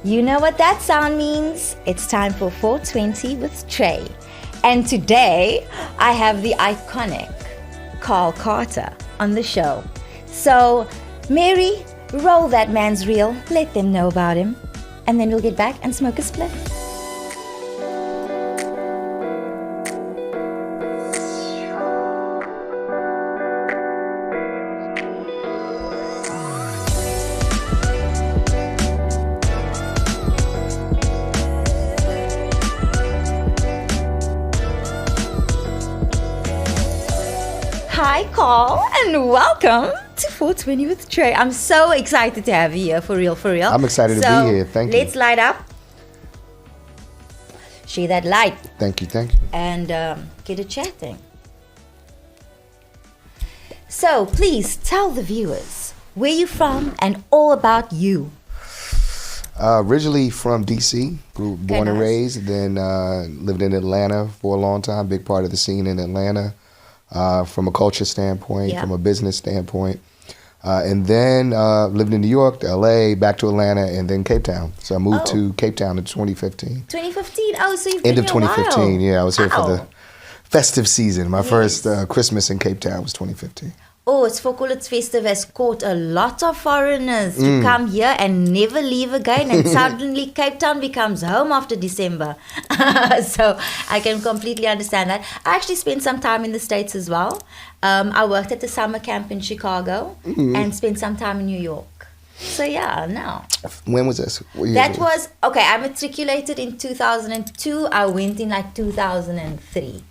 You know what that sound means? It's time for 420 with Trey. And today, I have the iconic Carl Carter on the show. So, Mary, roll that man's reel, let them know about him, and then we'll get back and smoke a spliff. Hi, Carl, and welcome to 420 with Trey. I'm so excited to have you here, for real. I'm excited to be here. Thank you. Let's light up. Share that light. Thank you. And get it chatting. So, please tell the viewers where you're from and all about you. Originally from D.C., born and raised, then lived in Atlanta for a long time, big part of the scene in Atlanta. From a culture standpoint, from a business standpoint. And then lived in New York, to LA, back to Atlanta, and then Cape Town. So I moved to Cape Town in 2015. 2015? Oh, so you've been End of 2015, here a while. I was here for the festive season. My first Christmas in Cape Town was 2015. Oh, it's for Call It's Festive has caught a lot of foreigners to come here and never leave again, and suddenly Cape Town becomes home after December. So I can completely understand that. I actually spent some time in the States as well. I worked at the summer camp in Chicago and spent some time in New York. So yeah, no. When was this? That was, okay, I matriculated in 2002. I went in like 2003.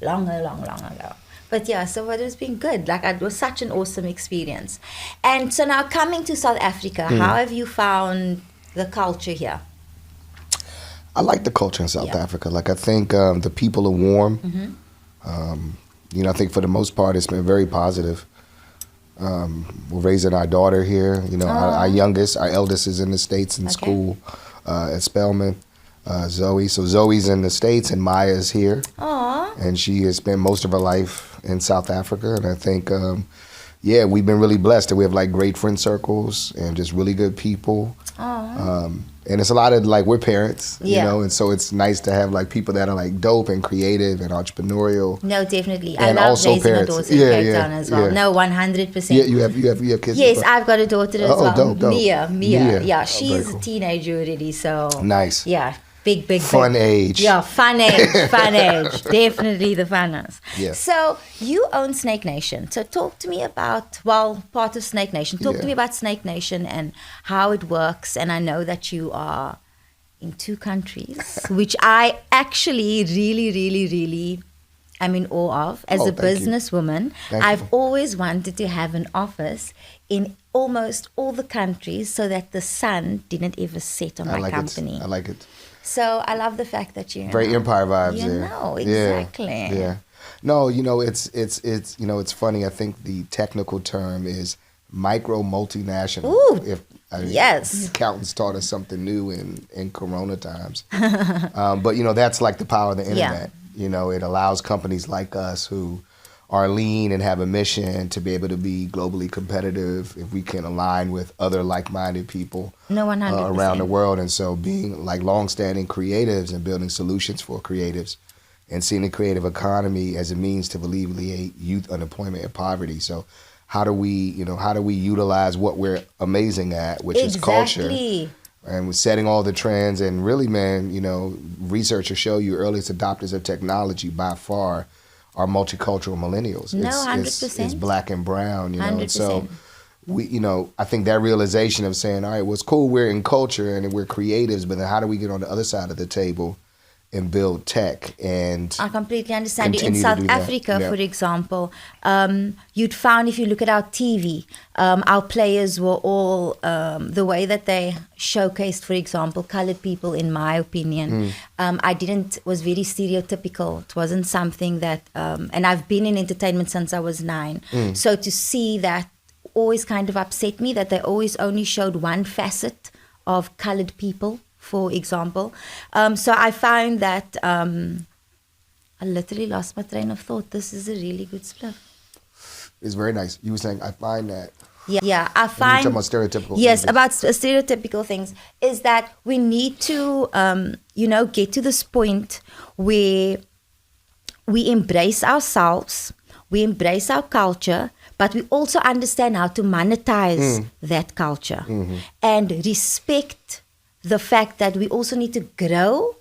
Long ago. But yeah, so it has been good. Like, it was such an awesome experience. And so now coming to South Africa, how have you found the culture here? I like the culture in South Africa. Like, I think the people are warm. I think for the most part, it's been very positive. We're raising our daughter here. Our eldest is in the States in school at Spelman. Zoe. So Zoe's in the States and Maya's here. Aww. And she has spent most of her life in South Africa. And I think, we've been really blessed that we have like great friend circles and just really good people. And it's a lot of like, we're parents, and so it's nice to have like people that are like dope and creative and entrepreneurial. No, definitely. And I love also raising a daughter in Cape Town as well. Yeah. No, 100%. Yeah, you have kids? Yes, I've got a daughter as well. Dope. Mia. Yeah, she's cool. a teenager already, so. Nice. Yeah. Big. Fun age. Yeah, fun age. Definitely the funnest. Yeah. So you own Snake Nation. So talk to me about, part of Snake Nation. Talk to me about Snake Nation and how it works. And I know that you are in 2 countries, which I actually really am in awe of. As a businesswoman, I've always wanted to have an office in almost all the countries so that the sun didn't ever set on my company. I like it. So I love the fact that you very empire vibes there. Exactly. Yeah. No, it's funny. I think the technical term is micro multinational. Ooh. Yes. Accountants taught us something new in Corona times. But that's like the power of the internet. It allows companies like us who are lean and have a mission to be able to be globally competitive if we can align with other like-minded people 100%. Around the world. And so being like long-standing creatives and building solutions for creatives and seeing the creative economy as a means to alleviate youth unemployment and poverty. So how do we utilize what we're amazing at, which is culture. And we're setting all the trends. And really, man, researchers show you earliest adopters of technology by far are multicultural millennials. No, 100%. It's black and brown, 100%. And so we, I think that realization of saying, all right, well, it's cool, we're in culture and we're creatives, but then how do we get on the other side of the table and build tech? And I completely understand. In South Africa, for example, you'd found if you look at our TV, our players were all the way that they showcased, for example, colored people. In my opinion, was very stereotypical. It wasn't something that, and I've been in entertainment since I was 9. So to see that always kind of upset me, that they always only showed one facet of colored people, for example. So I found that I literally lost my train of thought. This is a really good spliff. It's very nice. You were saying, I find that Yeah, I You're find. talking about stereotypical. Yes, things. about stereotypical things is that we need to, get to this point where we embrace ourselves, we embrace our culture, but we also understand how to monetize that culture and respect the fact that we also need to grow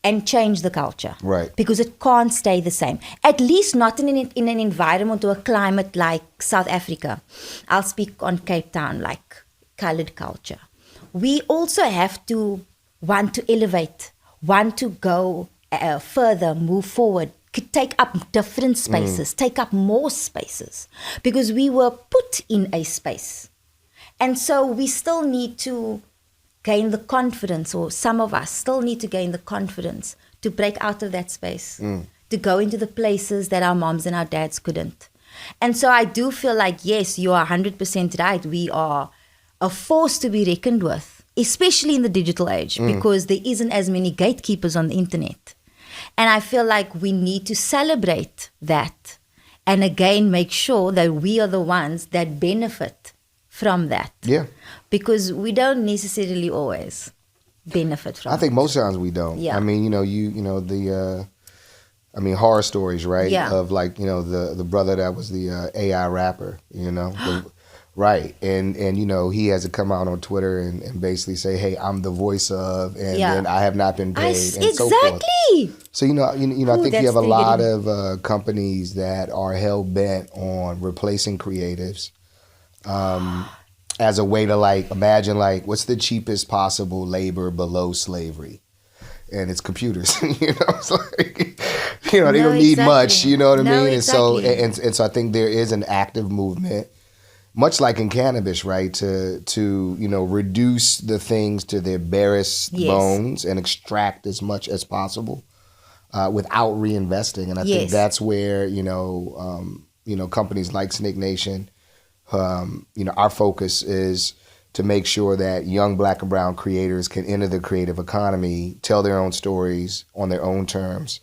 and change the culture. Right. Because it can't stay the same. At least not in an environment or a climate like South Africa. I'll speak on Cape Town, like colored culture. We also have to want to elevate, want to go further, move forward, take up different spaces, take up more spaces. Because we were put in a space. And so we still need to gain the confidence, or some of us still need to gain the confidence to break out of that space, to go into the places that our moms and our dads couldn't. And so I do feel like, yes, you are 100% right. We are a force to be reckoned with, especially in the digital age, because there isn't as many gatekeepers on the internet. And I feel like we need to celebrate that and again make sure that we are the ones that benefit from that. Yeah. Because we don't necessarily always benefit from it. I think most times we don't. Yeah. I mean, horror stories, right? Yeah. Of like, the brother that was the AI rapper, right. And he has to come out on Twitter and basically say, hey, I'm the voice of, and then I have not been paid, and so forth. Exactly. So, I think you have a that's lot of companies that are hell-bent on replacing creatives as a way to, like, imagine, like, what's the cheapest possible labor below slavery? And it's computers. It's like, they don't need much, you know what I mean? Exactly. And so I think there is an active movement, much like in cannabis, right, to reduce the things to their barest bones and extract as much as possible without reinvesting. And I think that's where, companies like Snake Nation, our focus is to make sure that young Black and brown creators can enter the creative economy, tell their own stories on their own terms.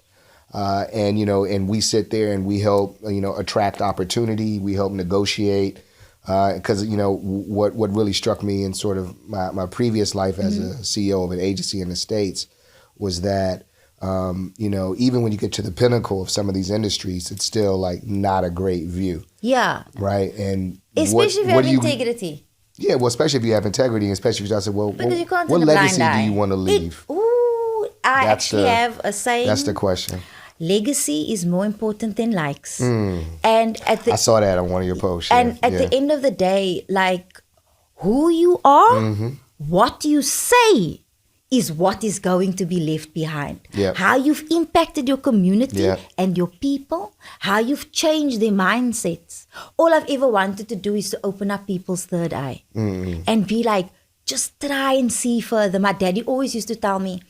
And we sit there and we help, attract opportunity. We help negotiate. Because, what really struck me in sort of my previous life as a CEO of an agency in the States was that, even when you get to the pinnacle of some of these industries, it's still like not a great view. Yeah. Right. And especially if you have integrity. Yeah, well, especially if you have integrity, and especially if you say, well, because you can't what turn a legacy blind eye. do you want to leave? I actually have a saying. That's the question. Legacy is more important than likes. And I saw that on one of your posts. And at the end of the day, like, who you are, what you say is what is going to be left behind. Yep. How you've impacted your community and your people, how you've changed their mindsets. All I've ever wanted to do is to open up people's third eye and be like, just try and see further. My daddy always used to tell me,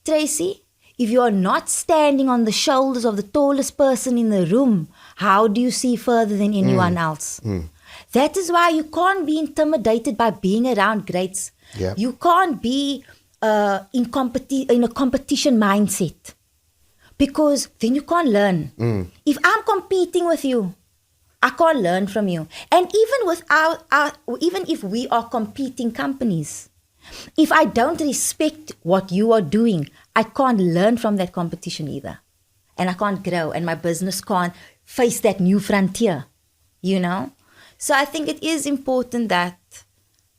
Tracy, if you are not standing on the shoulders of the tallest person in the room, how do you see further than anyone else? That is why you can't be intimidated by being around greats. Yep. You can't be in a competition mindset, because then you can't learn. If I'm competing with you, I can't learn from you. And even with even if we are competing companies, if I don't respect what you are doing, I can't learn from that competition either. And I can't grow, and my business can't face that new frontier, So I think it is important that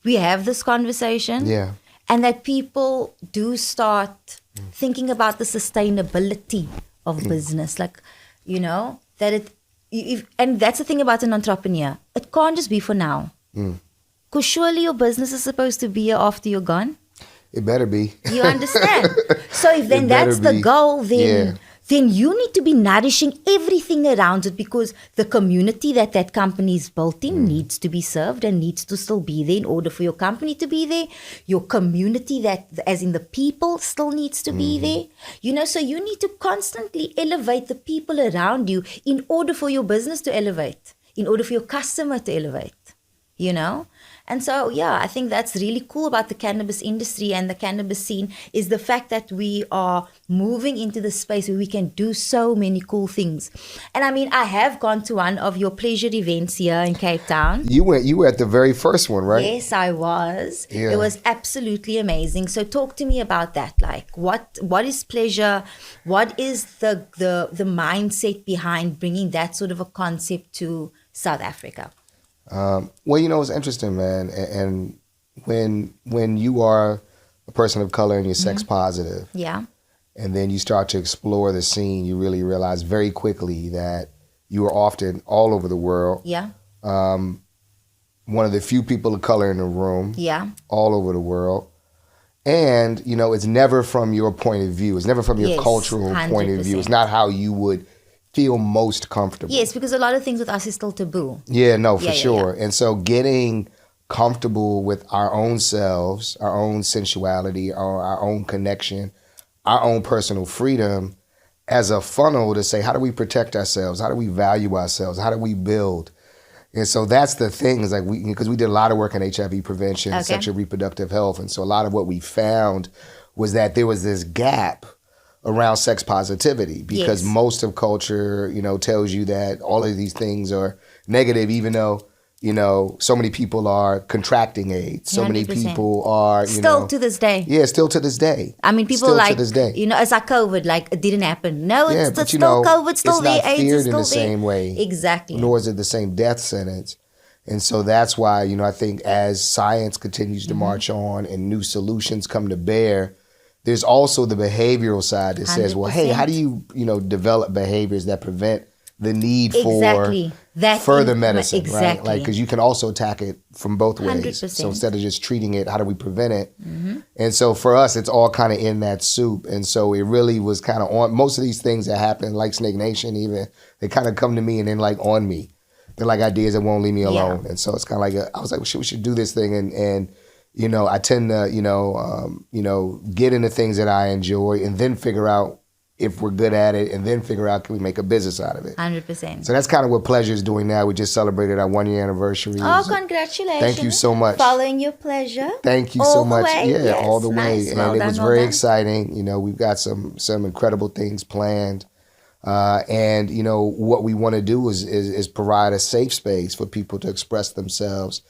we have this conversation. Yeah. And that people do start thinking about the sustainability of business. Like, that and that's the thing about an entrepreneur. It can't just be for now. Because surely your business is supposed to be here after you're gone. It better be. You understand? So if then that's the goal, then you need to be nourishing everything around it, because the community that company is built in needs to be served and needs to still be there in order for your company to be there. Your community, that as in the people, still needs to be there. So you need to constantly elevate the people around you in order for your business to elevate, in order for your customer to elevate. you know? And so, yeah, I think that's really cool about the cannabis industry and the cannabis scene is the fact that we are moving into the space where we can do so many cool things. And I mean, I have gone to one of your pleasure events here in Cape Town. You were at the very first one, right? Yes, I was. Yeah. It was absolutely amazing. So talk to me about that. Like, what is pleasure? What is the mindset behind bringing that sort of a concept to South Africa? Well, you know, it's interesting, man. And when you are a person of color and you're sex positive, yeah, and then you start to explore the scene, you really realize very quickly that you are often all over the world. Yeah. One of the few people of color in the room. Yeah. All over the world. And, you know, it's never from your point of view. It's never from your cultural 100%. point of view. It's not how you would feel most comfortable. Yes, because a lot of things with us is still taboo. Yeah, no, for sure. Yeah. And so getting comfortable with our own selves, our own sensuality, our own connection, our own personal freedom as a funnel to say, how do we protect ourselves? How do we value ourselves? How do we build? And so that's the thing, is like because we did a lot of work in HIV prevention, sexual reproductive health. And so a lot of what we found was that there was this gap around sex positivity, because most of culture, you know, tells you that all of these things are negative, even though, you know, so many people are contracting AIDS. So 100%. Many people are, still to this day. Yeah, still to this day. I mean, people still like, to this day. you know, it's like COVID, like it didn't happen. No, it's but, still COVID, still there. AIDS is still in the same way. Exactly. Nor is it the same death sentence. And so that's why, you know, I think as science continues to march on and new solutions come to bear, there's also the behavioral side that says, 100%. Well, hey, how do you, you know, develop behaviors that prevent the need for further medicine, right? Like, because you can also attack it from both ways. 100%. So instead of just treating it, how do we prevent it? And so for us, it's all kind of in that soup. And so it really was kind of on most of these things that happen, like Snake Nation, even they kind of come to me and then like on me. They're like ideas that won't leave me alone. And so it's kind of like I was like, well, we should do this thing, and you know, I tend to, you know, get into things that I enjoy and then figure out if we're good at it, and then figure out, can we make a business out of it? 100%. So that's kind of what Pleasure is doing now. We just celebrated our 1-year anniversary. Oh, congratulations. Thank you so much. Following your pleasure. Thank you so much. Way? Yeah, yes, all the nice. way. Well and done, it was very exciting. You know, we've got some incredible things planned. And, you know, what we want to do is provide a safe space for people to express themselves,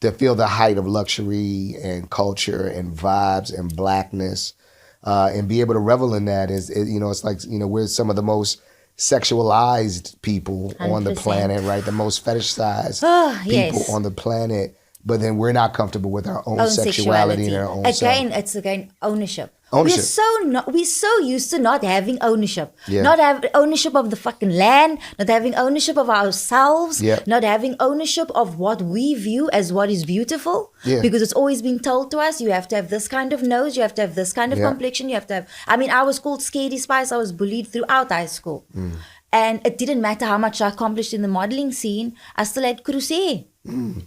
to feel the height of luxury and culture and vibes and blackness, and be able to revel in that. You know, it's like, you know, we're some of the most sexualized people 100%. On the planet, right? The most fetishized people on the planet. But then we're not comfortable with our own sexuality and our own self. It's ownership. We're so used to not having ownership. Not having ownership of the fucking land, not having ownership of ourselves, not having ownership of what we view as what is beautiful. Because it's always been told to us, you have to have this kind of nose, you have to have this kind of complexion, you have to have... I mean, I was called Scaredy Spice, I was bullied throughout high school. And it didn't matter how much I accomplished in the modeling scene, I still had crusade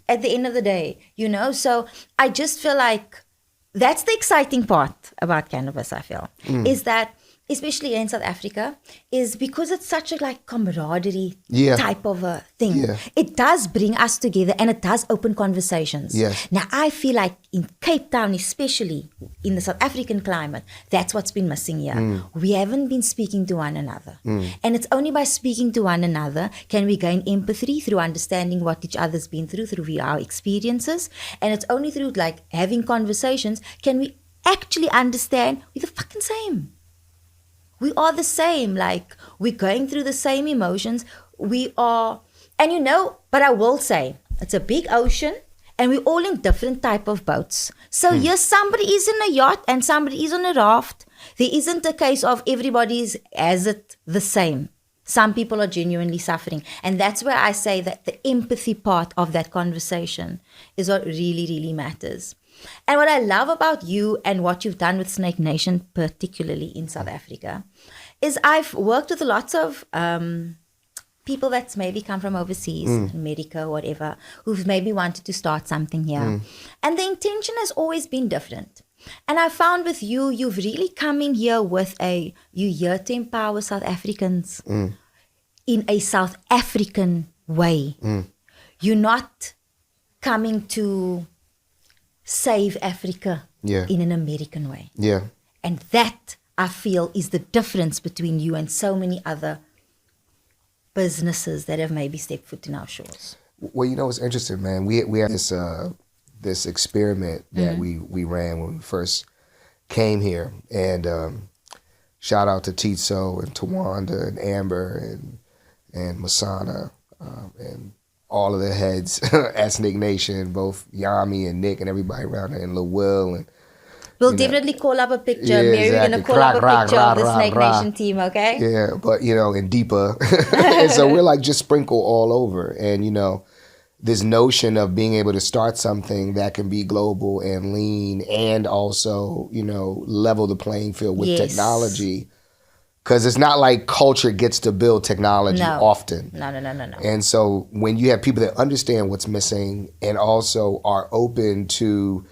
at the end of the day, you know? So I just feel like that's the exciting part about cannabis, I feel, is that, especially in South Africa, is because it's such a like camaraderie type of a thing. It does bring us together, and it does open conversations. Now, I feel like in Cape Town, especially in the South African climate, that's what's been missing here. We haven't been speaking to one another. And it's only by speaking to one another can we gain empathy through understanding what each other's been through our experiences. And it's only through like having conversations can we actually understand we're the fucking same. We are the same, like we're going through the same emotions. We are, and you know, but I will say, it's a big ocean and we're all in different type of boats. So yes, somebody is in a yacht and somebody is on a raft. There isn't a case of everybody's as it the same. Some people are genuinely suffering. And that's where I say that the empathy part of that conversation is what really, really matters. And what I love about you and what you've done with Snake Nation, particularly in South Africa, is I've worked with lots of people that's maybe come from overseas, America, whatever, who've maybe wanted to start something here. And the intention has always been different. And I found with you, you've really come in here with you're here to empower South Africans in a South African way. You're not coming to save Africa in an American way. Yeah. And that, I feel, is the difference between you and so many other businesses that have maybe stepped foot in our shores. Well, you know, it's interesting, man. We had this experiment that we ran when we first came here, and shout out to Titso and Tawanda and Amber and Masana and all of the heads at Snake Nation, both Yami and Nick and everybody around there, and Lil Will. And we'll definitely call up a picture. Yeah, Mary, exactly. we're going to call up a picture of the Snake Nation team, okay? Yeah, but, you know, and Deepa. And so we're like just sprinkle all over. And, you know, this notion of being able to start something that can be global and lean and also, you know, level the playing field with technology. Because it's not like culture gets to build technology often. No. And so when you have people that understand what's missing and also are open to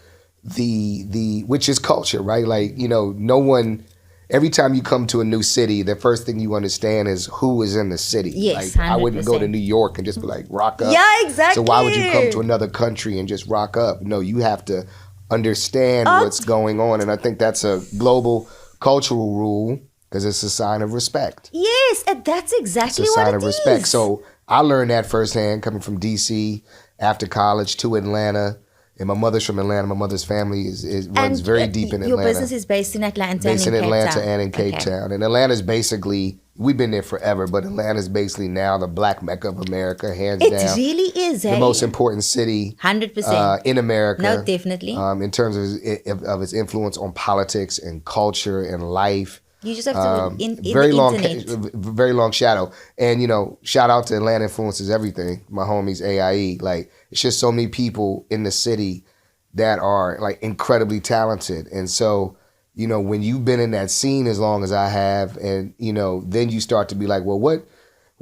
the which is culture, right? Like, you know, no one, every time you come to a new city, the first thing you understand is who is in the city. Yes, like, 100%. I wouldn't go to New York and just be like, rock up. Yeah, exactly. So why would you come to another country and just rock up? No, you have to understand what's going on. And I think that's a global cultural rule because it's a sign of respect. Yes, and that's exactly what it is. It's a sign of respect. Is. So I learned that firsthand coming from D.C. after college to Atlanta. And my mother's from Atlanta. My mother's family runs very deep in Atlanta. Your business is based in Atlanta based and in Atlanta Cape Town. and in Cape Town. And Atlanta's basically, we've been there forever, but Atlanta's basically now the black Mecca of America, hands down. It really is, the most important city 100% in America. No, definitely. In terms of its influence on politics and culture and life. You just have to in very the long, internet. very long shadow. And, you know, shout out to Atlanta Influences Everything. My homies AIE. Like, it's just so many people in the city that are like incredibly talented. And so, you know, when you've been in that scene as long as I have, and, you know, then you start to be like, well, what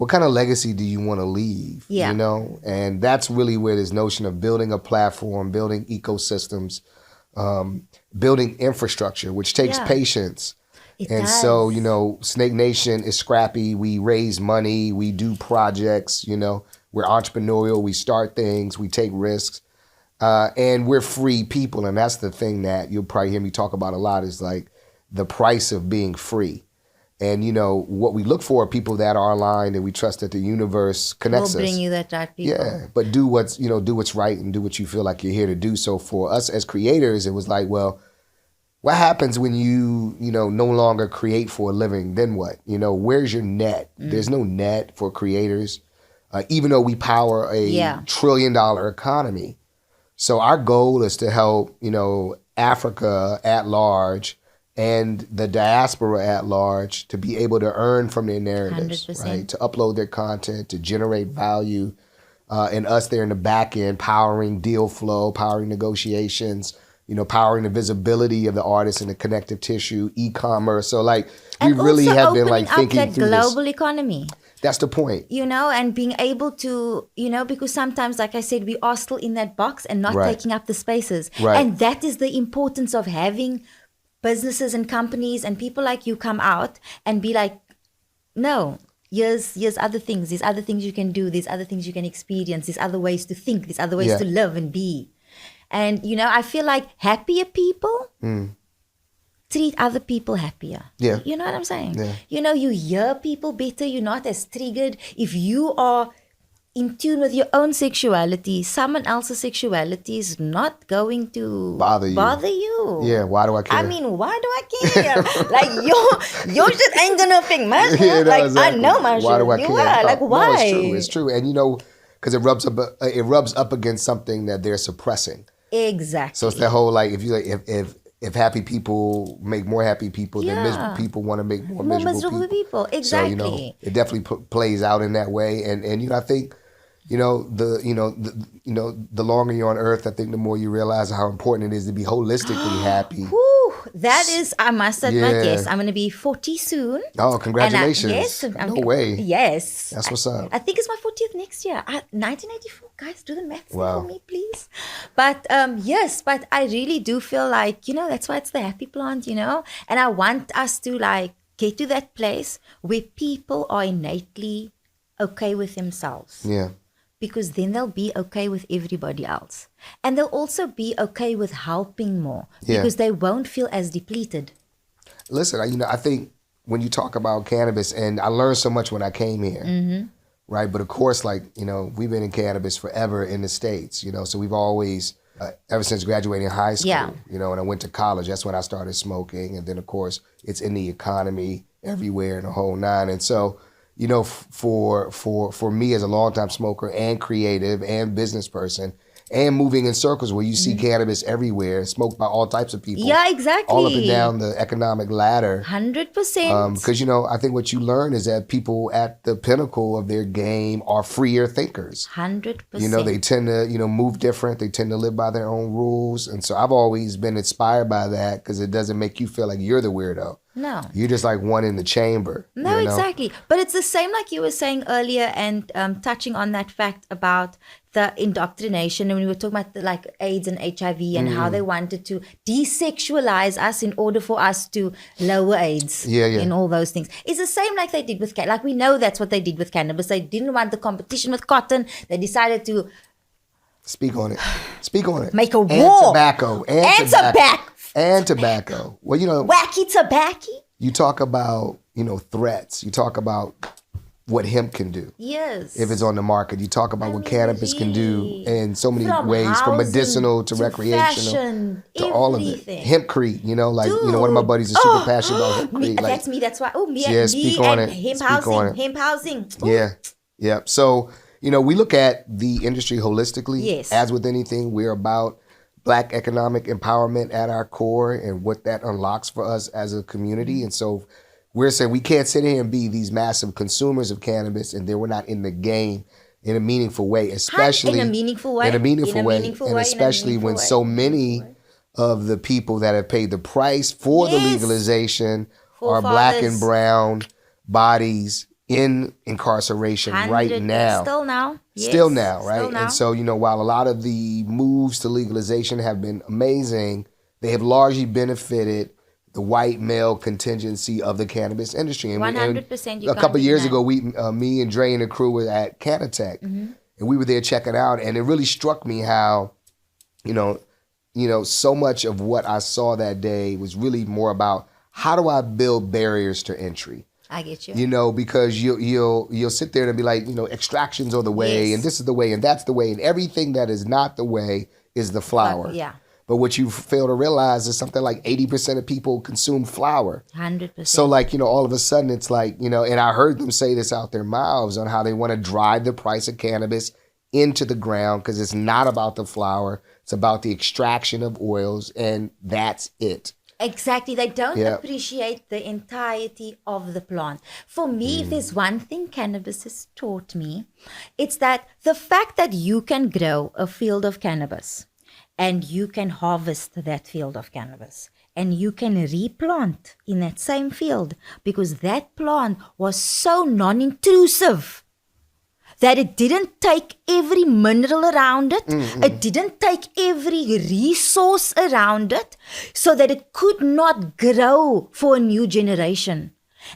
kind of legacy do you want to leave? Yeah. You know? And that's really where this notion of building a platform, building ecosystems, building infrastructure, which takes patience. It and does. So, you know, Snake Nation is scrappy. We raise money. We do projects. You know, we're entrepreneurial. We start things. We take risks. And we're free people. And that's the thing that you'll probably hear me talk about a lot is like the price of being free. And, you know, what we look for are people that are aligned and we trust that the universe connects us. We'll bring you that right people. Yeah, but do what's right and do what you feel like you're here to do. So for us as creators, it was like, well, what happens when you no longer create for a living? Then what? You know, where's your net? There's no net for creators, even though we power a $1 trillion economy. So our goal is to help, you know, Africa at large and the diaspora at large to be able to earn from their narratives, 100%. right? To upload their content, to generate value, and us there in the back end, powering deal flow, powering negotiations, you know, powering the visibility of the artist and the connective tissue, e-commerce. So like we really have been like thinking through that global economy. That's the point. You know, and being able to, you know, because sometimes, like I said, we are still in that box and not taking up the spaces. Right. And that is the importance of having businesses and companies and people like you come out and be like, no, here's other things. There's other things you can do. There's other things you can experience. There's other ways to think. There's other ways to live and be. And, you know, I feel like happier people treat other people happier. Yeah. You know what I'm saying? Yeah. You know, you hear people better. You're not as triggered. If you are in tune with your own sexuality, someone else's sexuality is not going to bother you. Yeah, why do I care? I mean, why do I care? Like, your shit ain't gonna affect my shit. Yeah, no, like, exactly. I know my why shit. Do I you care? are. Like, why? No, it's true. And, you know, because it rubs up against something that they're suppressing. Exactly. So it's that whole, like, if happy people make more happy people, then miserable people want to make more miserable people. Exactly. So, you know, it definitely plays out in that way. And you know, I think, the longer you're on Earth, I think the more you realize how important it is to be holistically happy. That is, I must admit, yes, I'm going to be 40 soon. Oh, congratulations. Yes. No way. Yes. That's what's up. I think it's my 40th next year. 1984. Guys, do the math Wow. for me, please. But yes, but I really do feel like, you know, that's why it's the happy plant, you know. And I want us to like get to that place where people are innately okay with themselves. Yeah. because then they'll be okay with everybody else. And they'll also be okay with helping more because they won't feel as depleted. Listen, I think when you talk about cannabis, and I learned so much when I came here, right? But of course, we've been in cannabis forever in the States, so we've always, ever since graduating high school, and I went to college, that's when I started smoking. And then, of course, it's in the economy everywhere in the whole nine. And so, for me as a longtime smoker and creative and business person, and moving in circles where you see cannabis everywhere, smoked by all types of people. Yeah, exactly. All up and down the economic ladder. 100%. Because, I think what you learn is that people at the pinnacle of their game are freer thinkers. 100%. They tend to, move different. They tend to live by their own rules. And so I've always been inspired by that because it doesn't make you feel like you're the weirdo. No. You're just like one in the chamber. No, exactly. But it's the same like you were saying earlier and touching on that fact about the indoctrination, and when we were talking about AIDS and HIV and how they wanted to desexualize us in order for us to lower AIDS and all those things. It's the same like they did with like we know that's what they did with cannabis. They didn't want the competition with cotton. They decided to speak on it. Make a war. And tobacco. And tobacco. Well, wacky tobacco. You talk about, threats. You talk about what hemp can do. Yes. If it's on the market. You talk about what cannabis can do in so many ways, from medicinal to recreational fashion, to all of it. Hempcrete, one of my buddies is super passionate about hempcrete. That's me. That's why. Speak on it. Hemp housing. Ooh. Yeah. So, we look at the industry holistically. Yes. As with anything, we're about Black economic empowerment at our core and what that unlocks for us as a community. And so we're saying we can't sit here and be these massive consumers of cannabis and then we're not in the game in a meaningful way, especially in a meaningful way, and especially when so many of the people that have paid the price for the legalization are Black and brown bodies in incarceration right now. Still now. Yes. Still now, right? Still now. And so, while a lot of the moves to legalization have been amazing, they have largely benefited the white male contingency of the cannabis industry. And 100%. A couple of years ago, me and Dre and the crew were at Canatech, and we were there checking out, and it really struck me how, so much of what I saw that day was really more about how do I build barriers to entry. I get you. Because you'll sit there and be like, extractions are the way, and this is the way, and that's the way, and everything that is not the way is the flower. Yeah. But what you fail to realize is something like 80% of people consume flower. 100%. So all of a sudden it's like, and I heard them say this out their mouths on how they want to drive the price of cannabis into the ground because it's not about the flower. It's about the extraction of oils, and that's it. Exactly. They don't appreciate the entirety of the plant. For me, if there's one thing cannabis has taught me, it's that the fact that you can grow a field of cannabis and you can harvest that field of cannabis and you can replant in that same field because that plant was so non-intrusive that it didn't take every mineral around it. It didn't take every resource around it so that it could not grow for a new generation.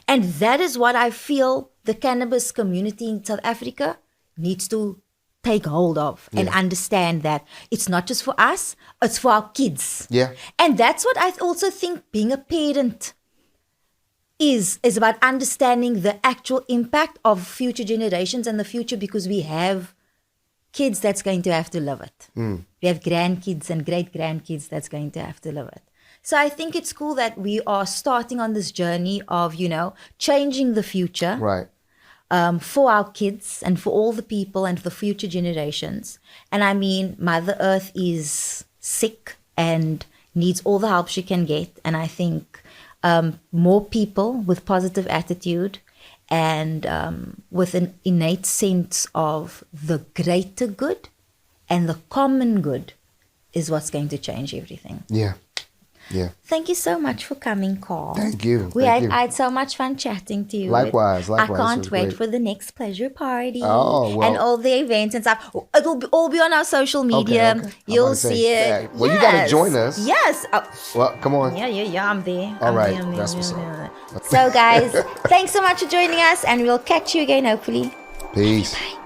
And that is what I feel the cannabis community in South Africa needs to take hold of and understand that it's not just for us, it's for our kids. Yeah. And that's what I also think being a parent is about understanding the actual impact of future generations and the future, because we have kids that's going to have to live it. We have grandkids and great-grandkids that's going to have to live it. So I think it's cool that we are starting on this journey of, changing the future for our kids and for all the people and for the future generations. And I mean, Mother Earth is sick and needs all the help she can get. And I think more people with positive attitude and with an innate sense of the greater good and the common good is what's going to change everything. Yeah. Thank you so much for coming, Carl. Thank you. I had so much fun chatting to you. Likewise. I can't wait for the next pleasure party and well, all the events and stuff. It'll all be on our social media. Okay. You'll see it. Well, you got to join us. Yes. Well, come on. Yeah, I'm there. All right. I'm there. That's what's up. So, guys, thanks so much for joining us, and we'll catch you again, hopefully. Peace. Bye.